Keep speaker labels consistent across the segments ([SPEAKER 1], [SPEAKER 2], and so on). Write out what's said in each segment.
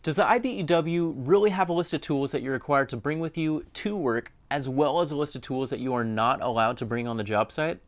[SPEAKER 1] Does the IBEW really have a list of tools that you're required to bring with you to work, as well as a list of tools that you are not allowed to bring on the job site?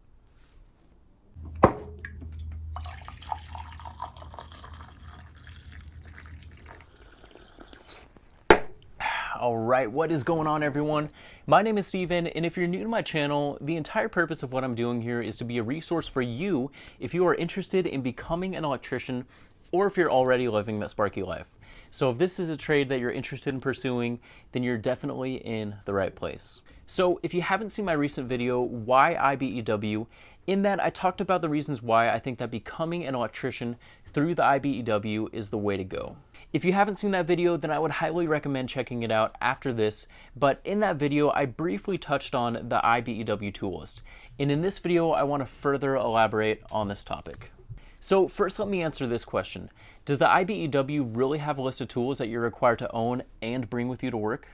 [SPEAKER 1] All right, what is going on, everyone? My name is Steven, and if you're new to my channel, the entire purpose of what I'm doing here is to be a resource for you if you are interested in becoming an electrician or if you're already living that sparky life. So if this is a trade that you're interested in pursuing, then you're definitely in the right place. So if you haven't seen my recent video, Why IBEW, in that I talked about the reasons why I think that becoming an electrician through the IBEW is the way to go. If you haven't seen that video, then I would highly recommend checking it out after this, but in that video, I briefly touched on the IBEW tool list, and in this video, I want to further elaborate on this topic. So first, let me answer this question. Does the IBEW really have a list of tools that you're required to own and bring with you to work?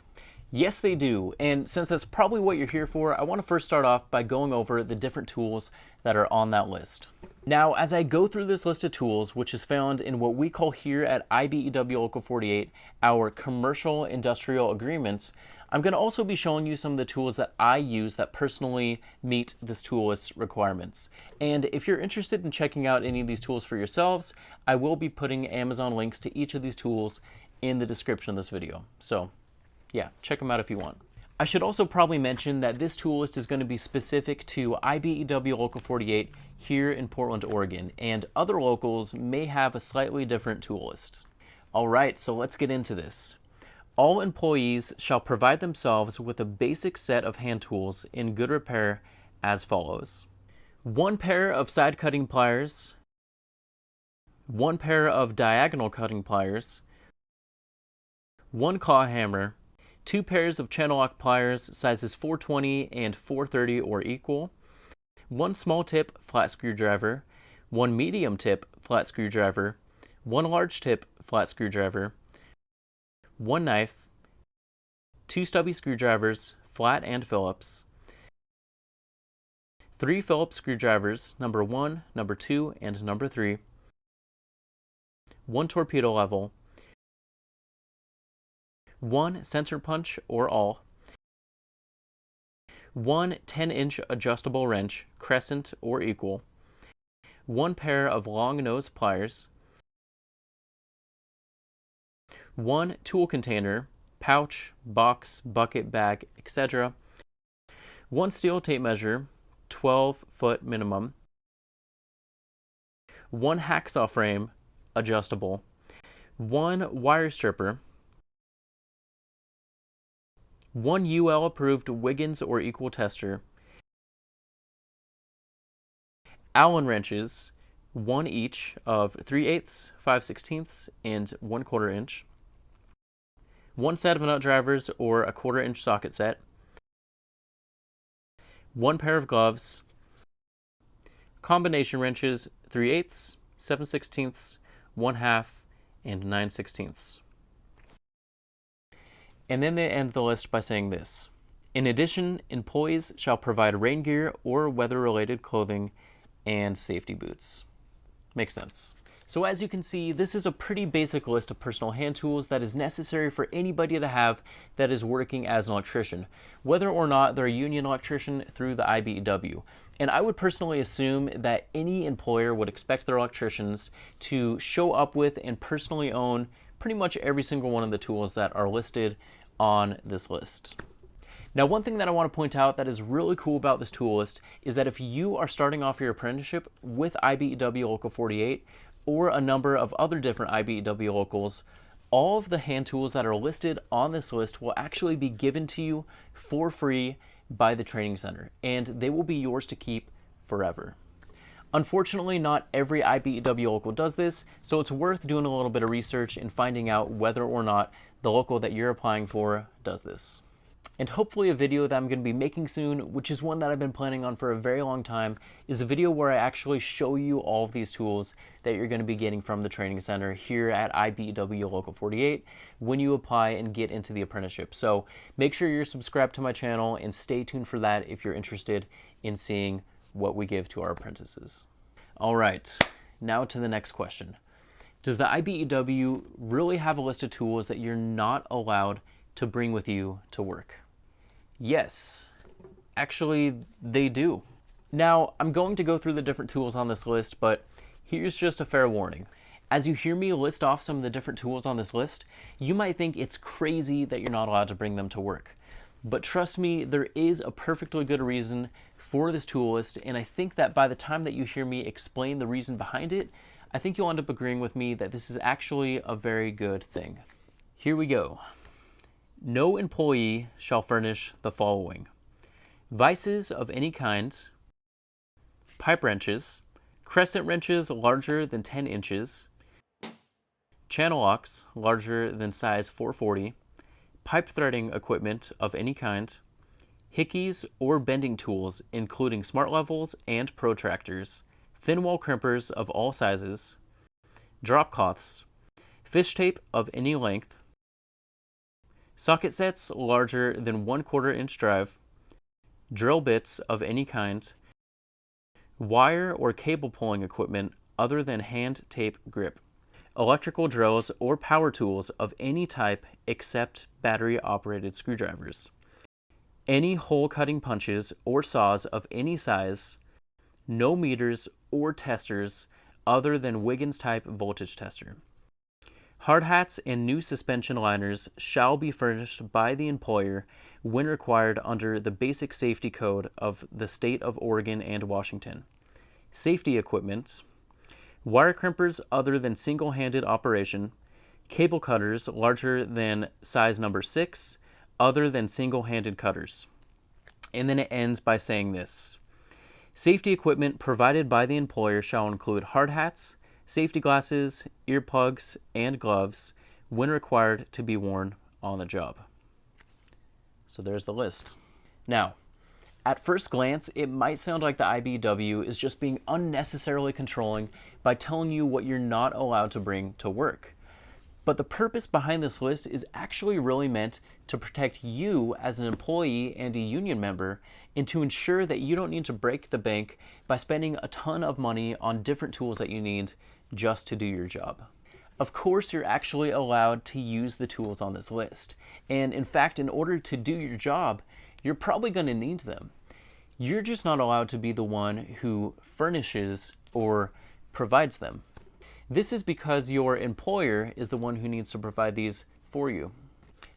[SPEAKER 1] Yes, they do, and since that's probably what you're here for, I want to first start off by going over the different tools that are on that list. Now, as I go through this list of tools, which is found in what we call here at IBEW Local 48, our commercial industrial agreements, I'm going to also be showing you some of the tools that I use that personally meet this tool list requirements. And if you're interested in checking out any of these tools for yourselves, I will be putting Amazon links to each of these tools in the description of this video. So yeah, check them out if you want. I should also probably mention that this tool list is going to be specific to IBEW Local 48 here in Portland, Oregon, and other locals may have a slightly different tool list. All right, so let's get into this. All employees shall provide themselves with a basic set of hand tools in good repair as follows: 1 pair of side cutting pliers, 1 pair of diagonal cutting pliers, 1 claw hammer, 2 pairs of channel lock pliers sizes 420 and 430 or equal, 1 small tip flat screwdriver, 1 medium tip flat screwdriver, 1 large tip flat screwdriver, 1 knife, 2 stubby screwdrivers, flat and Phillips, 3 Phillips screwdrivers, number 1, number 2, and number 3, 1 torpedo level, 1 center punch or awl, 1 10-inch adjustable wrench, crescent or equal, 1 pair of long nose pliers, 1 tool container, pouch, box, bucket, bag, etc., 1 steel tape measure, 12-foot minimum, 1 hacksaw frame, adjustable, 1 wire stripper, 1 UL approved Wiggins or equal tester, Allen wrenches, 1 each of 3/8, 5/16, and 1/4 inch, 1 set of nut drivers or a 1/4 inch socket set, 1 pair of gloves, combination wrenches, 3/8, 7/16, 1/2, and 9/16. And then they end the list by saying this: in addition, employees shall provide rain gear or weather-related clothing and safety boots. Makes sense. So as you can see, this is a pretty basic list of personal hand tools that is necessary for anybody to have that is working as an electrician, whether or not they're a union electrician through the IBEW. And I would personally assume that any employer would expect their electricians to show up with and personally own pretty much every single one of the tools that are listed on this list. Now, one thing that I want to point out that is really cool about this tool list is that if you are starting off your apprenticeship with IBEW Local 48 or a number of other different IBEW locals, all of the hand tools that are listed on this list will actually be given to you for free by the training center, and they will be yours to keep forever. Unfortunately, not every IBEW local does this, so it's worth doing a little bit of research and finding out whether or not the local that you're applying for does this. And hopefully a video that I'm going to be making soon, which is one that I've been planning on for a very long time, is a video where I actually show you all of these tools that you're going to be getting from the training center here at IBEW Local 48 when you apply and get into the apprenticeship. So make sure you're subscribed to my channel and stay tuned for that if you're interested in seeing what we give to our apprentices. All right, now to the next question. Does the IBEW really have a list of tools that you're not allowed to bring with you to work? Yes, actually they do. Now, I'm going to go through the different tools on this list, but here's just a fair warning. As you hear me list off some of the different tools on this list, you might think it's crazy that you're not allowed to bring them to work. But trust me, there is a perfectly good reason for this tool list, and I think that by the time that you hear me explain the reason behind it, I think you'll end up agreeing with me that this is actually a very good thing. Here we go. No employee shall furnish the following: vices of any kind, pipe wrenches, crescent wrenches larger than 10 inches, channel locks larger than size 440, pipe threading equipment of any kind, hickeys or bending tools including smart levels and protractors, thin wall crimpers of all sizes, drop cloths, fish tape of any length, socket sets larger than 1/4 inch drive, drill bits of any kind, wire or cable pulling equipment other than hand tape grip, electrical drills or power tools of any type except battery operated screwdrivers, any hole cutting punches or saws of any size, no meters or testers other than Wiggins type voltage tester. Hard hats and new suspension liners shall be furnished by the employer when required under the Basic Safety Code of the State of Oregon and Washington. Safety equipment, wire crimpers other than single-handed operation, cable cutters larger than size number 6 other than single-handed cutters. And then it ends by saying this: safety equipment provided by the employer shall include hard hats, safety glasses, earplugs, and gloves when required to be worn on the job. So there's the list. Now, at first glance, it might sound like the IBEW is just being unnecessarily controlling by telling you what you're not allowed to bring to work. But the purpose behind this list is actually really meant to protect you as an employee and a union member, and to ensure that you don't need to break the bank by spending a ton of money on different tools that you need just to do your job. Of course, you're actually allowed to use the tools on this list. And in fact, in order to do your job, you're probably going to need them. You're just not allowed to be the one who furnishes or provides them. This is because your employer is the one who needs to provide these for you.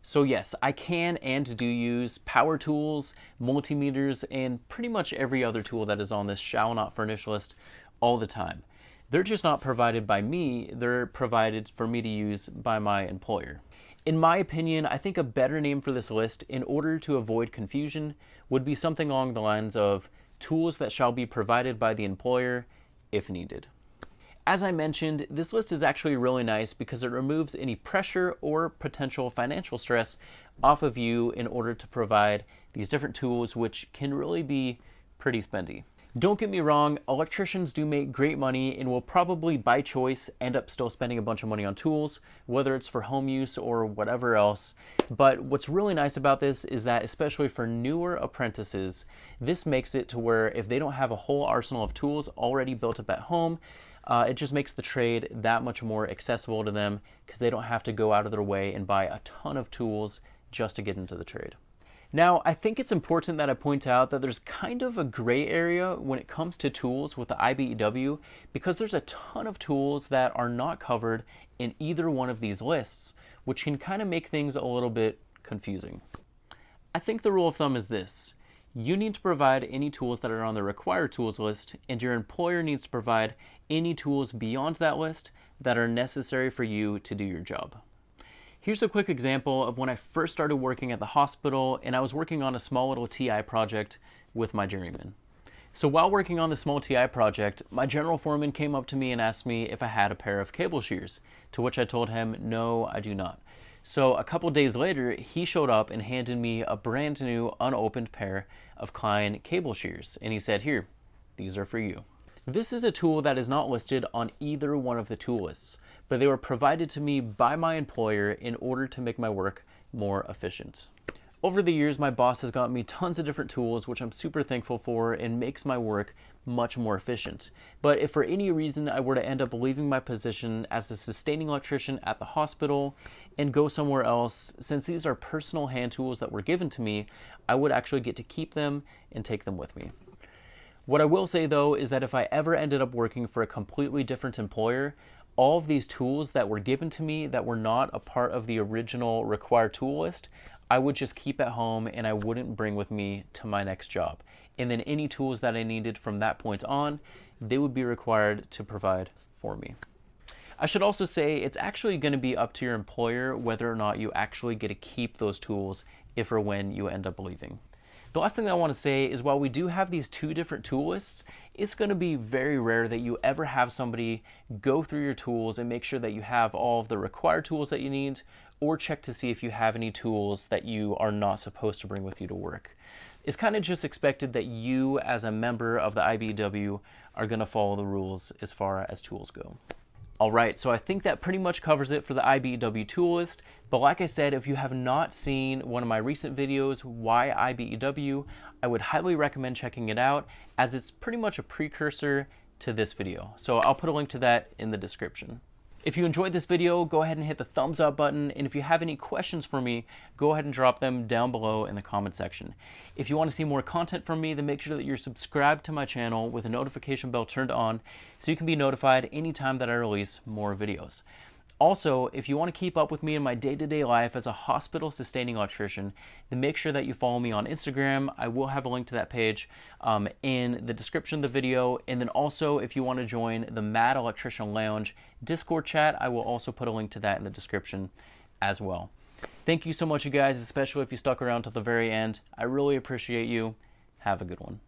[SPEAKER 1] So yes, I can and do use power tools, multimeters, and pretty much every other tool that is on this Shall Not Furnish list all the time. They're just not provided by me, they're provided for me to use by my employer. In my opinion, I think a better name for this list, in order to avoid confusion, would be something along the lines of tools that shall be provided by the employer if needed. As I mentioned, this list is actually really nice because it removes any pressure or potential financial stress off of you in order to provide these different tools, which can really be pretty spendy. Don't get me wrong, electricians do make great money and will probably by choice end up still spending a bunch of money on tools, whether it's for home use or whatever else. But what's really nice about this is that, especially for newer apprentices, this makes it to where if they don't have a whole arsenal of tools already built up at home, it just makes the trade that much more accessible to them because they don't have to go out of their way and buy a ton of tools just to get into the trade. Now, I think it's important that I point out that there's kind of a gray area when it comes to tools with the IBEW, because there's a ton of tools that are not covered in either one of these lists, which can kind of make things a little bit confusing. I think the rule of thumb is this: you need to provide any tools that are on the required tools list, and your employer needs to provide any tools beyond that list that are necessary for you to do your job. Here's a quick example of when I first started working at the hospital and I was working on a small little TI project with my journeyman. So while working on the small TI project, my general foreman came up to me and asked me if I had a pair of cable shears, to which I told him, no, I do not. So a couple days later, he showed up and handed me a brand new unopened pair of Klein cable shears, and he said, here, these are for you. This is a tool that is not listed on either one of the tool lists, but they were provided to me by my employer in order to make my work more efficient. Over the years, my boss has gotten me tons of different tools, which I'm super thankful for, and makes my work much more efficient. But if for any reason I were to end up leaving my position as a sustaining electrician at the hospital and go somewhere else, since these are personal hand tools that were given to me, I would actually get to keep them and take them with me. What I will say though is that if I ever ended up working for a completely different employer, all of these tools that were given to me that were not a part of the original required tool list, I would just keep at home and I wouldn't bring with me to my next job. And then any tools that I needed from that point on, they would be required to provide for me. I should also say it's actually going to be up to your employer whether or not you actually get to keep those tools if or when you end up leaving. The last thing I want to say is while we do have these two different tool lists, it's going to be very rare that you ever have somebody go through your tools and make sure that you have all of the required tools that you need, or check to see if you have any tools that you are not supposed to bring with you to work. It's kind of just expected that you as a member of the IBEW are going to follow the rules as far as tools go. All right, so I think that pretty much covers it for the IBEW tool list. But like I said, if you have not seen one of my recent videos, Why IBEW, I would highly recommend checking it out as it's pretty much a precursor to this video. So I'll put a link to that in the description. If you enjoyed this video, go ahead and hit the thumbs up button. And if you have any questions for me, go ahead and drop them down below in the comment section. If you want to see more content from me, then make sure that you're subscribed to my channel with a notification bell turned on so you can be notified anytime that I release more videos. Also, if you want to keep up with me in my day-to-day life as a hospital sustaining electrician, then make sure that you follow me on Instagram. I will have a link to that page in the description of the video. And then also, if you want to join the Mad Electrician Lounge Discord chat, I will also put a link to that in the description as well. Thank you so much, you guys, especially if you stuck around till the very end. I really appreciate you. Have a good one.